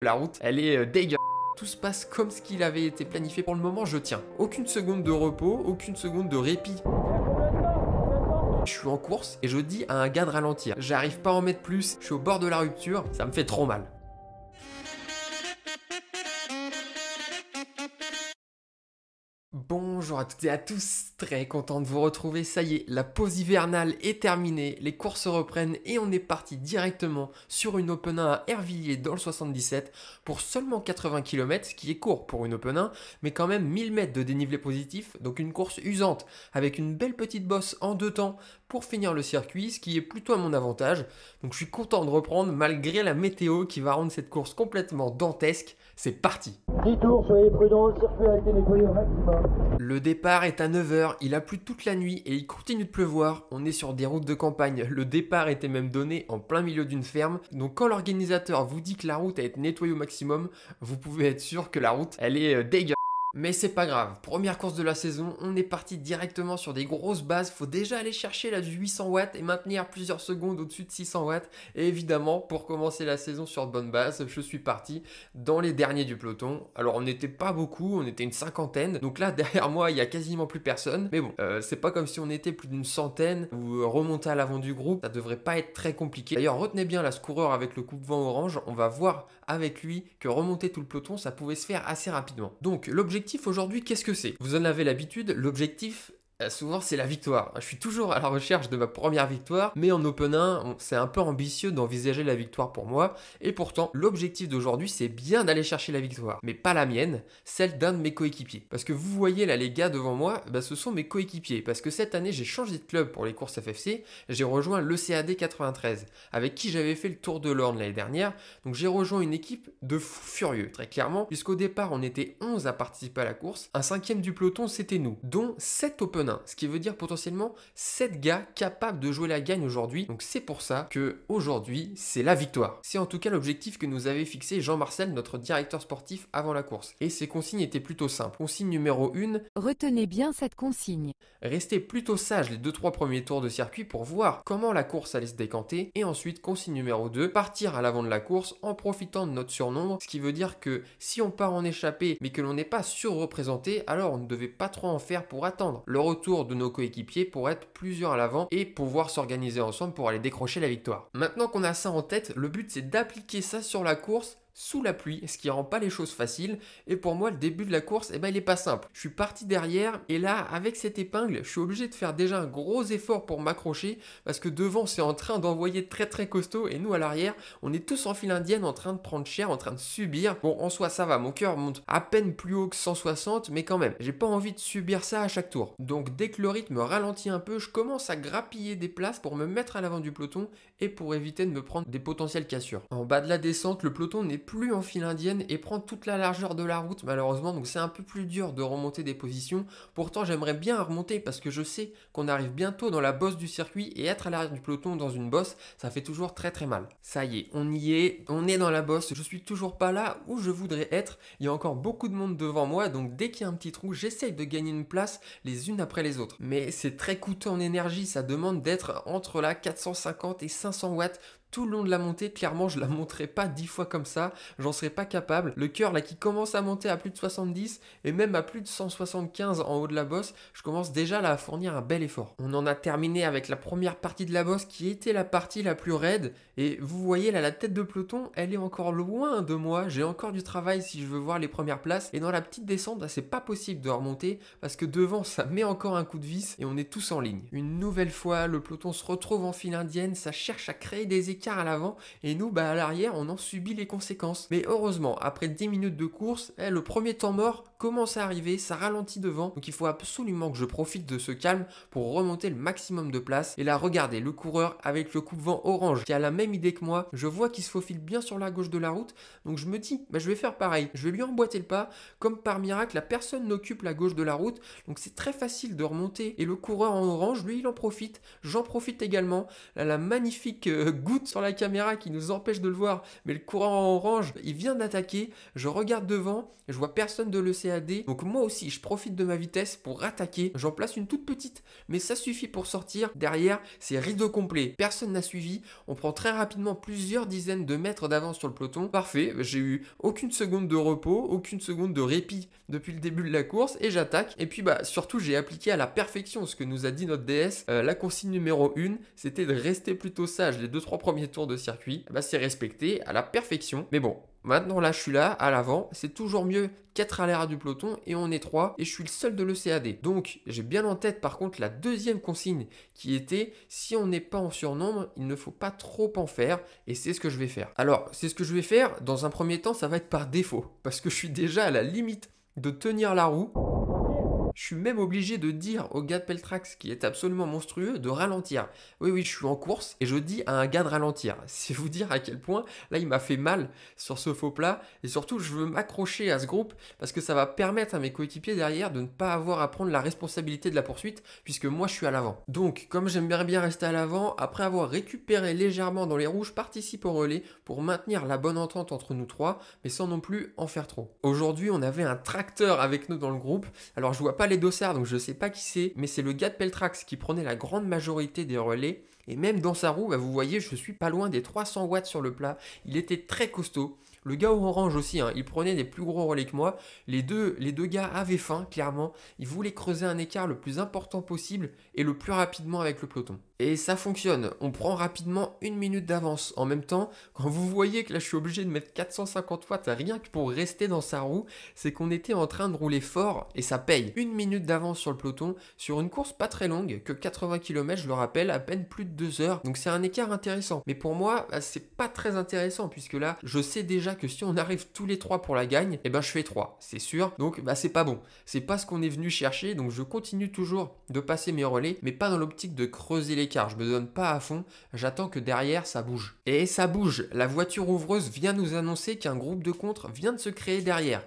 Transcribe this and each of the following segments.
La route, elle est dégueulasse. Tout se passe comme ce qu'il avait été planifié. Pour le moment, je tiens. Aucune seconde de repos, aucune seconde de répit. Je suis en course et je dis à un gars de ralentir. J'arrive pas à en mettre plus, je suis au bord de la rupture, ça me fait trop mal. Bonjour à toutes et à tous, très content de vous retrouver, ça y est, la pause hivernale est terminée, les courses reprennent et on est parti directement sur une Open 1 à Hervilliers dans le 77 pour seulement 80 km, ce qui est court pour une Open 1, mais quand même 1000 mètres de dénivelé positif, donc une course usante, avec une belle petite bosse en 2 temps pour finir le circuit, ce qui est plutôt à mon avantage, donc je suis content de reprendre malgré la météo qui va rendre cette course complètement dantesque, c'est parti. 10 tours, soyez prudents, le circuit a été nettoyé au maximum. Le départ est à 9 h, il a plu toute la nuit et il continue de pleuvoir. On est sur des routes de campagne, le départ était même donné en plein milieu d'une ferme. Donc quand l'organisateur vous dit que la route a été nettoyée au maximum, vous pouvez être sûr que la route, elle est dégueulasse. Mais c'est pas grave, première course de la saison, on est parti directement sur des grosses bases, faut déjà aller chercher là du 800 watts et maintenir plusieurs secondes au-dessus de 600 watts. Et évidemment, pour commencer la saison sur de bonnes bases, je suis parti dans les derniers du peloton. Alors on n'était pas beaucoup, on était une cinquantaine, donc là derrière moi il y a quasiment plus personne. Mais bon, c'est pas comme si on était plus d'une centaine ou remonter à l'avant du groupe, ça devrait pas être très compliqué. D'ailleurs retenez bien là ce coureur avec le coupe-vent orange, on va voir avec lui que remonter tout le peloton ça pouvait se faire assez rapidement. Donc l'objectif aujourd'hui, qu'est-ce que c'est? Vous en avez l'habitude, l'objectif, souvent c'est la victoire. Je suis toujours à la recherche de ma première victoire, mais en Open 1, c'est un peu ambitieux d'envisager la victoire pour moi. Et pourtant, l'objectif d'aujourd'hui, c'est bien d'aller chercher la victoire. Mais pas la mienne, celle d'un de mes coéquipiers. Parce que vous voyez là les gars devant moi, ce sont mes coéquipiers. Parce que cette année, j'ai changé de club pour les courses FFC. J'ai rejoint l'ECAD 93, avec qui j'avais fait le Tour de l'Orne l'année dernière. Donc j'ai rejoint une équipe de fous furieux, très clairement. Puisqu'au départ, on était 11 à participer à la course. Un cinquième du peloton, c'était nous, dont 7 Open 1. Ce qui veut dire potentiellement 7 gars capables de jouer la gagne aujourd'hui. Donc c'est pour ça que aujourd'hui c'est la victoire. C'est en tout cas l'objectif que nous avait fixé Jean-Marcel, notre directeur sportif, avant la course. Et ses consignes étaient plutôt simples. Consigne numéro 1. Retenez bien cette consigne. Restez plutôt sage les 2-3 premiers tours de circuit pour voir comment la course allait se décanter. Et ensuite, consigne numéro 2, partir à l'avant de la course en profitant de notre surnombre. Ce qui veut dire que si on part en échappée mais que l'on n'est pas surreprésenté, alors on ne devait pas trop en faire pour attendre le retour de nos coéquipiers pour être plusieurs à l'avant et pouvoir s'organiser ensemble pour aller décrocher la victoire. Maintenant qu'on a ça en tête, le but c'est d'appliquer ça sur la course sous la pluie, ce qui rend pas les choses faciles. Et pour moi, le début de la course, il est pas simple. Je suis parti derrière et là, avec cette épingle, je suis obligé de faire déjà un gros effort pour m'accrocher parce que devant, c'est en train d'envoyer très costaud et nous à l'arrière, on est tous en file indienne en train de prendre cher, en train de subir. Bon, en soi, ça va, mon cœur monte à peine plus haut que 160, mais quand même, j'ai pas envie de subir ça à chaque tour. Donc dès que le rythme ralentit un peu, je commence à grappiller des places pour me mettre à l'avant du peloton et pour éviter de me prendre des potentielles cassures. En bas de la descente, le peloton n'est plus en file indienne et prend toute la largeur de la route malheureusement, donc c'est un peu plus dur de remonter des positions. Pourtant j'aimerais bien remonter parce que je sais qu'on arrive bientôt dans la bosse du circuit et être à l'arrière du peloton dans une bosse, ça fait toujours très mal. Ça y est, on y est, on est dans la bosse, je suis toujours pas là où je voudrais être, il y a encore beaucoup de monde devant moi, donc dès qu'il y a un petit trou, j'essaye de gagner une place les unes après les autres. Mais c'est très coûteux en énergie, ça demande d'être entre la 450 et 500 watts tout le long de la montée. Clairement je la monterai pas 10 fois comme ça, j'en serais pas capable. Le cœur là qui commence à monter à plus de 70 et même à plus de 175 en haut de la bosse, je commence déjà là à fournir un bel effort. On en a terminé avec la première partie de la bosse qui était la partie la plus raide et vous voyez là la tête de peloton, elle est encore loin de moi, j'ai encore du travail si je veux voir les premières places et dans la petite descente là, c'est pas possible de remonter parce que devant ça met encore un coup de vis et on est tous en ligne. Une nouvelle fois le peloton se retrouve en file indienne, ça cherche à créer des écarts à l'avant et nous à l'arrière on en subit les conséquences. Mais heureusement après 10 minutes de course, le premier temps mort commence à arriver, ça ralentit devant, donc il faut absolument que je profite de ce calme pour remonter le maximum de place. Et là regardez le coureur avec le coupe-vent orange qui a la même idée que moi, je vois qu'il se faufile bien sur la gauche de la route, donc je me dis je vais faire pareil, je vais lui emboîter le pas, comme par miracle la personne n'occupe la gauche de la route, donc c'est très facile de remonter et le coureur en orange lui il en profite, j'en profite également. Là, la magnifique goutte sur la caméra qui nous empêche de le voir, mais le courant orange, il vient d'attaquer, je regarde devant, je vois personne de l'ECAD, donc moi aussi je profite de ma vitesse pour attaquer, j'en place une toute petite, mais ça suffit pour sortir. Derrière, c'est rideau complet, personne n'a suivi, on prend très rapidement plusieurs dizaines de mètres d'avance sur le peloton. Parfait, j'ai eu aucune seconde de repos, aucune seconde de répit depuis le début de la course et j'attaque. Et puis surtout j'ai appliqué à la perfection ce que nous a dit notre DS. La consigne numéro 1, c'était de rester plutôt sage les 2-3 premiers tours de circuit. C'est respecté à la perfection. Mais bon, maintenant là je suis là à l'avant, c'est toujours mieux qu'être à l'arrière du peloton et on est 3 et je suis le seul de l'ECAD. Donc j'ai bien en tête par contre la deuxième consigne qui était si on n'est pas en surnombre, il ne faut pas trop en faire et c'est ce que je vais faire. Alors c'est ce que je vais faire, dans un premier temps ça va être par défaut parce que je suis déjà à la limite de tenir la roue. Je suis même obligé de dire au gars de Peltrax, qui est absolument monstrueux, de ralentir. Oui, je suis en course et je dis à un gars de ralentir. C'est vous dire à quel point, là, il m'a fait mal sur ce faux plat. Et surtout, je veux m'accrocher à ce groupe parce que ça va permettre à mes coéquipiers derrière de ne pas avoir à prendre la responsabilité de la poursuite puisque moi, je suis à l'avant. Donc, comme j'aime bien rester à l'avant, après avoir récupéré légèrement dans les rouges, je participe au relais pour maintenir la bonne entente entre nous trois, mais sans non plus en faire trop. Aujourd'hui, on avait un tracteur avec nous dans le groupe. Alors, je vois pas les dossards, donc je sais pas qui c'est, mais c'est le gars de Peltrax qui prenait la grande majorité des relais. Et même dans sa roue, vous voyez, je suis pas loin des 300 watts sur le plat. Il était très costaud. Le gars au orange aussi, il prenait des plus gros relais que moi. Les deux gars avaient faim, clairement. Ils voulaient creuser un écart le plus important possible et le plus rapidement avec le peloton. Et ça fonctionne, on prend rapidement 1 minute d'avance. En même temps, quand vous voyez que là je suis obligé de mettre 450 watts rien que pour rester dans sa roue, c'est qu'on était en train de rouler fort et ça paye. 1 minute d'avance sur le peloton, sur une course pas très longue, que 80 km, je le rappelle, à peine plus de 2 heures. Donc c'est un écart intéressant. Mais pour moi, c'est pas très intéressant puisque là, je sais déjà que si on arrive tous les 3 pour la gagne, je fais 3, c'est sûr. Donc c'est pas bon. C'est pas ce qu'on est venu chercher, donc je continue toujours de passer mes relais, mais pas dans l'optique de creuser l'écart. Je me donne pas à fond, j'attends que derrière ça bouge. Et ça bouge, la voiture ouvreuse vient nous annoncer qu'un groupe de contre vient de se créer derrière.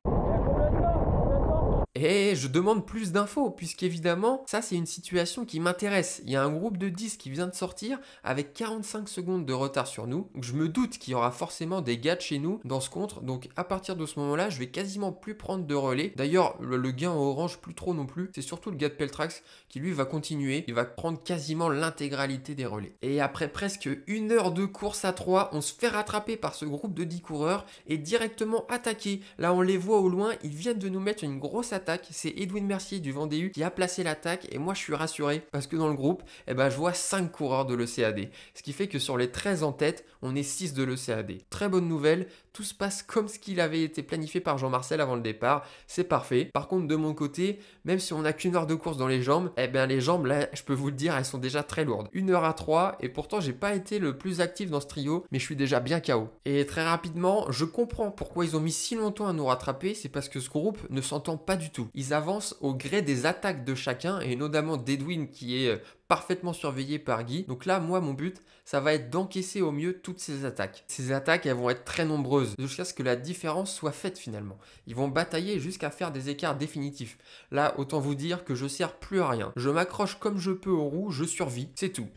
Et je demande plus d'infos, puisqu'évidemment, ça c'est une situation qui m'intéresse. Il y a un groupe de 10 qui vient de sortir avec 45 secondes de retard sur nous. Donc je me doute qu'il y aura forcément des gars de chez nous dans ce contre. Donc à partir de ce moment-là, je vais quasiment plus prendre de relais. D'ailleurs, le gars en orange, plus trop non plus. C'est surtout le gars de Peltrax qui lui va continuer. Il va prendre quasiment l'intégralité des relais. Et après presque 1 heure de course à 3, on se fait rattraper par ce groupe de 10 coureurs et directement attaquer. Là, on les voit au loin, ils viennent de nous mettre une grosse attaque. C'est Edwin Mercier du Vendée U qui a placé l'attaque et moi je suis rassuré parce que dans le groupe, je vois 5 coureurs de l'ECAD. Ce qui fait que sur les 13 en tête, on est 6 de l'ECAD. Très bonne nouvelle, tout se passe comme ce qu'il avait été planifié par Jean-Marcel avant le départ. C'est parfait. Par contre, de mon côté, même si on n'a qu'une heure de course dans les jambes, les jambes là, je peux vous le dire, elles sont déjà très lourdes. 1 heure à 3 et pourtant j'ai pas été le plus actif dans ce trio, mais je suis déjà bien KO. Et très rapidement, je comprends pourquoi ils ont mis si longtemps à nous rattraper, c'est parce que ce groupe ne s'entend pas du tout. Ils avancent au gré des attaques de chacun et notamment d'Edwin qui est parfaitement surveillé par Guy. Donc là, moi, mon but, ça va être d'encaisser au mieux toutes ces attaques. Ces attaques, elles vont être très nombreuses jusqu'à ce que la différence soit faite finalement. Ils vont batailler jusqu'à faire des écarts définitifs. Là, autant vous dire que je sers plus à rien. Je m'accroche comme je peux aux roues, je survis, c'est tout.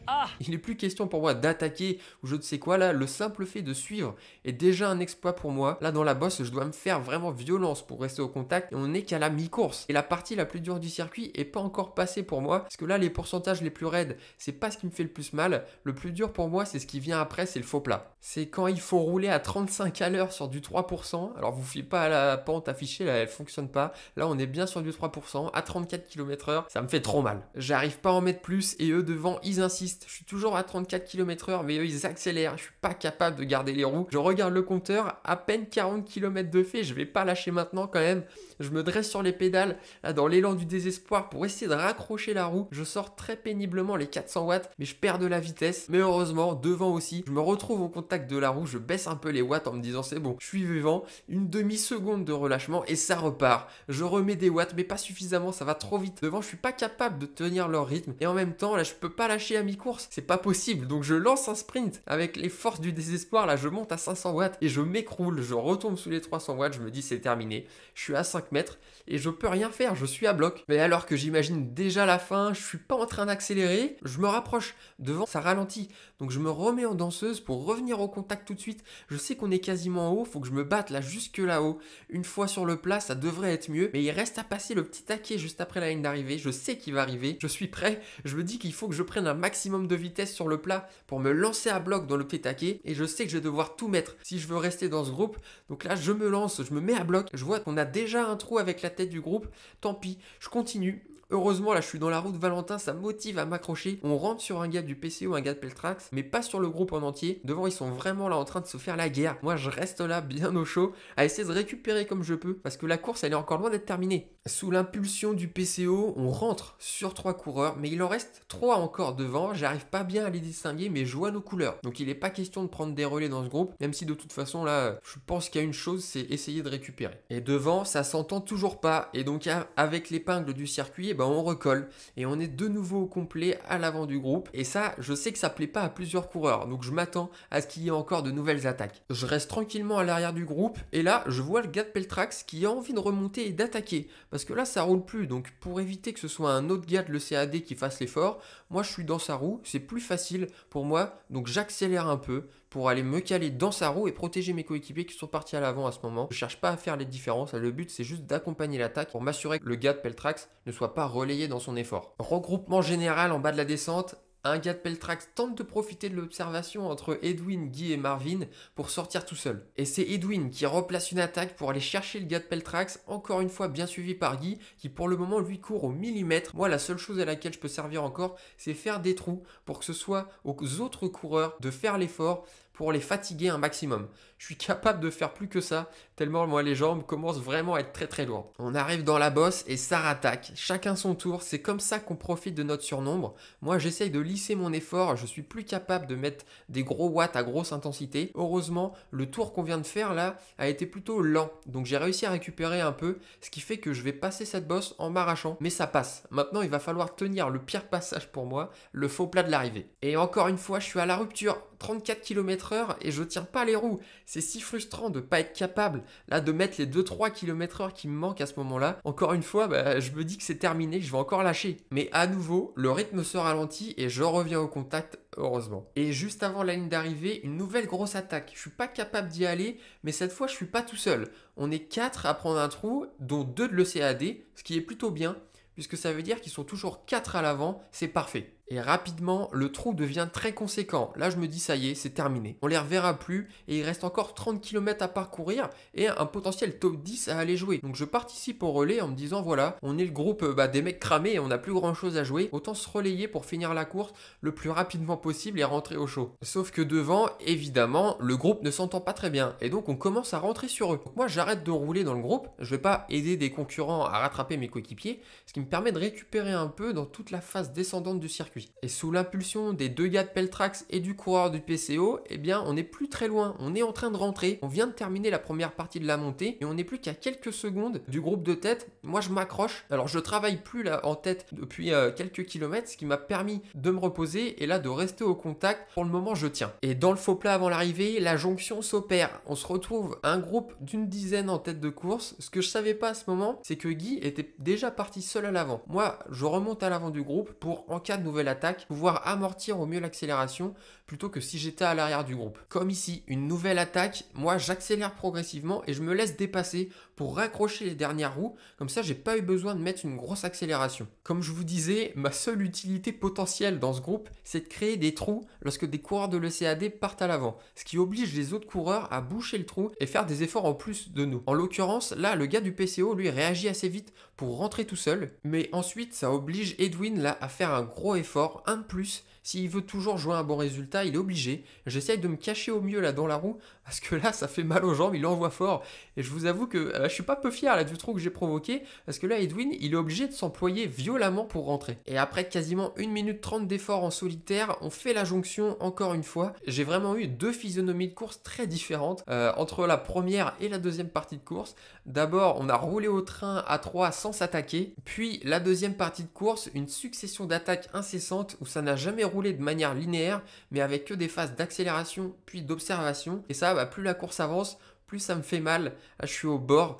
Il n'est plus question pour moi d'attaquer ou je ne sais quoi. Là, le simple fait de suivre est déjà un exploit pour moi. Là, dans la bosse, je dois me faire vraiment violence pour rester au contact et on n'est qu'à la mi-course. Et la partie la plus dure du circuit est pas encore passée pour moi parce que là, les pourcentages les plus raides, c'est pas ce qui me fait le plus mal. Le plus dur pour moi, c'est ce qui vient après, c'est le faux plat. C'est quand il faut rouler à 35 à l'heure sur du 3%. Alors, vous ne fiez pas à la pente affichée, là, elle fonctionne pas. Là, on est bien sur du 3%, à 34 km/h. Ça me fait trop mal. J'arrive pas à en mettre plus et eux devant, ils insistent. Je suis toujours à 34 km/h, mais eux, ils accélèrent. Je suis pas capable de garder les roues. Je regarde le compteur, à peine 40 km de fait. Je vais pas lâcher maintenant quand même. Je me dresse sur les pédales, là, dans l'élan du désespoir pour essayer de raccrocher la roue. Je sors très péniblement les 400 watts, mais je perds de la vitesse. Mais heureusement, devant aussi, je me retrouve au contact de la roue, je baisse un peu les watts en me disant c'est bon, je suis vivant, une demi-seconde de relâchement et ça repart. Je remets des watts, mais pas suffisamment, ça va trop vite. Devant, je suis pas capable de tenir leur rythme et en même temps, là, je peux pas lâcher à mi-course, c'est pas possible. Donc je lance un sprint avec les forces du désespoir, là, je monte à 500 watts et je m'écroule, je retombe sous les 300 watts, je me dis c'est terminé. Je suis à 5 mètres et je peux rien faire, je suis à bloc. Mais alors que j'imagine déjà la fin, je suis pas en train d'accélérer d'accélérer, je me rapproche. Devant, ça ralentit. Donc je me remets en danseuse pour revenir au contact tout de suite. Je sais qu'on est quasiment en haut, faut que je me batte là jusque là-haut. Une fois sur le plat, ça devrait être mieux. Mais il reste à passer le petit taquet juste après la ligne d'arrivée. Je sais qu'il va arriver. Je suis prêt. Je me dis qu'il faut que je prenne un maximum de vitesse sur le plat pour me lancer à bloc dans le petit taquet. Et je sais que je vais devoir tout mettre si je veux rester dans ce groupe. Donc là, je me lance, je me mets à bloc. Je vois qu'on a déjà un trou avec la tête du groupe. Tant pis, je continue. Heureusement, là, je suis dans la roue de Valentin, ça me motive à m'accrocher. On rentre sur un gars du PCO, un gars de Peltrax, mais pas sur le groupe en entier. Devant, ils sont vraiment là en train de se faire la guerre. Moi, je reste là, bien au chaud, à essayer de récupérer comme je peux, parce que la course, elle est encore loin d'être terminée. Sous l'impulsion du PCO, on rentre sur 3 coureurs, mais il en reste 3 encore devant. J'arrive pas bien à les distinguer, mais je vois nos couleurs. Donc, il n'est pas question de prendre des relais dans ce groupe, même si de toute façon, là, je pense qu'il y a une chose, c'est essayer de récupérer. Et devant, ça s'entend toujours pas. Et donc, avec l'épingle du circuit, on recolle. Et on est de nouveau au complet à l'avant du groupe. Et ça, je sais que ça plaît pas à plusieurs coureurs. Donc, je m'attends à ce qu'il y ait encore de nouvelles attaques. Je reste tranquillement à l'arrière du groupe. Et là, je vois le gars de Peltrax qui a envie de remonter et d'attaquer. Parce que là, ça roule plus. Donc, pour éviter que ce soit un autre gars de l'ECAD qui fasse l'effort, moi, je suis dans sa roue. C'est plus facile pour moi. Donc, j'accélère un peu pour aller me caler dans sa roue et protéger mes coéquipiers qui sont partis à l'avant à ce moment. Je cherche pas à faire les différences. Le but, c'est juste d'accompagner l'attaque pour m'assurer que le gars de Peltrax ne soit pas relayé dans son effort. Regroupement général en bas de la descente. Un gars de Peltrax tente de profiter de l'observation entre Edwin, Guy et Marvin pour sortir tout seul. Et c'est Edwin qui replace une attaque pour aller chercher le gars de Peltrax, encore une fois bien suivi par Guy, qui pour le moment lui court au millimètre. Moi, la seule chose à laquelle je peux servir encore, c'est faire des trous pour que ce soit aux autres coureurs de faire l'effort pour les fatiguer un maximum. Je suis capable de faire plus que ça, tellement moi les jambes commencent vraiment à être très très lourdes. On arrive dans la bosse et ça rattaque. Chacun son tour, c'est comme ça qu'on profite de notre surnombre. Moi j'essaye de lisser mon effort, je suis plus capable de mettre des gros watts à grosse intensité. Heureusement, le tour qu'on vient de faire là a été plutôt lent. Donc j'ai réussi à récupérer un peu, ce qui fait que je vais passer cette bosse en m'arrachant. Mais ça passe. Maintenant il va falloir tenir le pire passage pour moi, le faux plat de l'arrivée. Et encore une fois, je suis à la rupture. 34 km/h et je tiens pas les roues. C'est si frustrant de pas être capable là de mettre les 2-3 km/h qui me manquent à ce moment-là. Encore une fois, je me dis que c'est terminé, je vais encore lâcher. Mais à nouveau, le rythme se ralentit et je reviens au contact, heureusement. Et juste avant la ligne d'arrivée, une nouvelle grosse attaque. Je suis pas capable d'y aller, mais cette fois je suis pas tout seul. On est 4 à prendre un trou, dont 2 de l'ECAD, ce qui est plutôt bien, puisque ça veut dire qu'ils sont toujours 4 à l'avant, c'est parfait. Et rapidement, le trou devient très conséquent. Là, je me dis, ça y est, c'est terminé. On les reverra plus et il reste encore 30 km à parcourir et un potentiel top 10 à aller jouer. Donc, je participe au relais en me disant, voilà, on est le groupe des mecs cramés et on n'a plus grand chose à jouer. Autant se relayer pour finir la course le plus rapidement possible et rentrer au chaud. Sauf que devant, évidemment, le groupe ne s'entend pas très bien et donc on commence à rentrer sur eux. Donc moi, j'arrête de rouler dans le groupe. Je vais pas aider des concurrents à rattraper mes coéquipiers, ce qui me permet de récupérer un peu dans toute la phase descendante du circuit. Et sous l'impulsion des 2 gars de Peltrax et du coureur du PCO, on n'est plus très loin, on est en train de rentrer, on vient de terminer la première partie de la montée et on n'est plus qu'à quelques secondes du groupe de tête. Moi je m'accroche, alors je travaille plus là en tête depuis quelques kilomètres, ce qui m'a permis de me reposer et là de rester au contact. Pour le moment je tiens. Et dans le faux plat avant l'arrivée, la jonction s'opère, on se retrouve un groupe d'une dizaine en tête de course. Ce que je savais pas à ce moment, c'est que Guy était déjà parti seul à l'avant. Moi je remonte à l'avant du groupe pour, en cas de nouvelle attaque, pouvoir amortir au mieux l'accélération plutôt que si j'étais à l'arrière du groupe. Comme ici, une nouvelle attaque, moi j'accélère progressivement et je me laisse dépasser pour raccrocher les dernières roues, comme ça j'ai pas eu besoin de mettre une grosse accélération. Comme je vous disais, ma seule utilité potentielle dans ce groupe, c'est de créer des trous lorsque des coureurs de l'ECAD partent à l'avant, ce qui oblige les autres coureurs à boucher le trou et faire des efforts en plus de nous. En l'occurrence, là, le gars du PCO, lui, réagit assez vite pour rentrer tout seul, mais ensuite ça oblige Edwin là à faire un gros effort, un de plus. S'il veut toujours jouer un bon résultat, il est obligé. J'essaye de me cacher au mieux là dans la roue, parce que là ça fait mal aux jambes, il envoie fort. Et je vous avoue que je suis pas peu fier là du trou que j'ai provoqué, parce que là Edwin il est obligé de s'employer violemment pour rentrer. Et après quasiment 1 minute 30 d'effort en solitaire, on fait la jonction encore une fois. J'ai vraiment eu 2 physionomies de course très différentes entre la première et la deuxième partie de course. D'abord on a roulé au train à 3 sans s'attaquer, puis la deuxième partie de course, une succession d'attaques incessantes où ça n'a jamais roulé de manière linéaire, mais avec que des phases d'accélération puis d'observation. Et ça, plus la course avance, plus ça me fait mal. Je suis au bord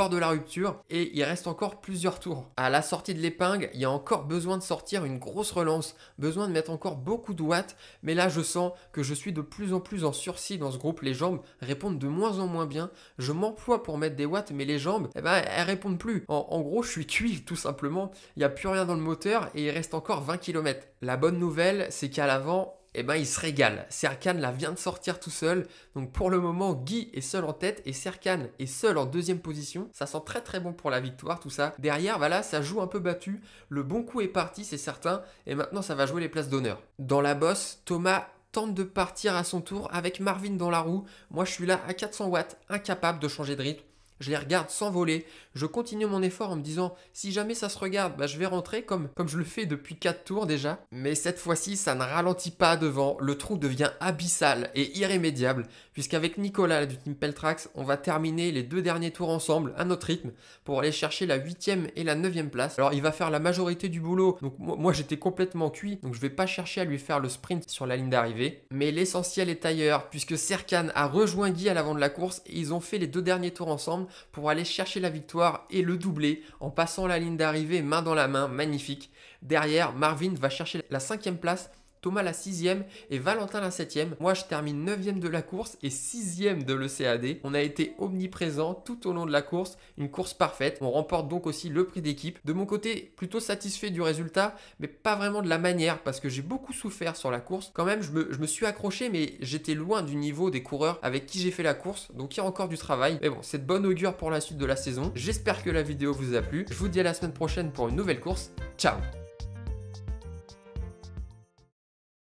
de la rupture et il reste encore plusieurs tours. À la sortie de l'épingle, il y a encore besoin de sortir une grosse relance, besoin de mettre encore beaucoup de watts, mais là je sens que je suis de plus en plus en sursis dans ce groupe. Les jambes répondent de moins en moins bien. Je m'emploie pour mettre des watts, mais les jambes, elles répondent plus. En gros, je suis cuit tout simplement. Il n'y a plus rien dans le moteur et il reste encore 20 km. La bonne nouvelle, c'est qu'à l'avant, il se régale. Serkan là vient de sortir tout seul. Donc pour le moment, Guy est seul en tête et Serkan est seul en deuxième position. Ça sent très très bon pour la victoire tout ça. Derrière, voilà, ça joue un peu battu. Le bon coup est parti, c'est certain. Et maintenant, ça va jouer les places d'honneur. Dans la bosse, Thomas tente de partir à son tour avec Marvin dans la roue. Moi, je suis là à 400 watts, incapable de changer de rythme. Je les regarde s'envoler, je continue mon effort en me disant si jamais ça se regarde, je vais rentrer comme je le fais depuis 4 tours déjà. Mais cette fois-ci, ça ne ralentit pas devant, le trou devient abyssal et irrémédiable, puisqu'avec Nicolas du Team Peltrax, on va terminer les 2 derniers tours ensemble à notre rythme pour aller chercher la 8e et la 9e place. Alors il va faire la majorité du boulot, donc moi j'étais complètement cuit, donc je vais pas chercher à lui faire le sprint sur la ligne d'arrivée. Mais l'essentiel est ailleurs, puisque Serkan a rejoint Guy à l'avant de la course et ils ont fait les 2 derniers tours ensemble pour aller chercher la victoire et le doubler en passant la ligne d'arrivée main dans la main, magnifique. Derrière, Marvin va chercher la 5e place, Thomas la 6e et Valentin la 7e. Moi, je termine 9e de la course et 6e de l'ECAD. On a été omniprésents tout au long de la course, une course parfaite. On remporte donc aussi le prix d'équipe. De mon côté, plutôt satisfait du résultat, mais pas vraiment de la manière parce que j'ai beaucoup souffert sur la course. Quand même, je me suis accroché, mais j'étais loin du niveau des coureurs avec qui j'ai fait la course. Donc, il y a encore du travail. Mais bon, c'est de bonne augure pour la suite de la saison. J'espère que la vidéo vous a plu. Je vous dis à la semaine prochaine pour une nouvelle course. Ciao!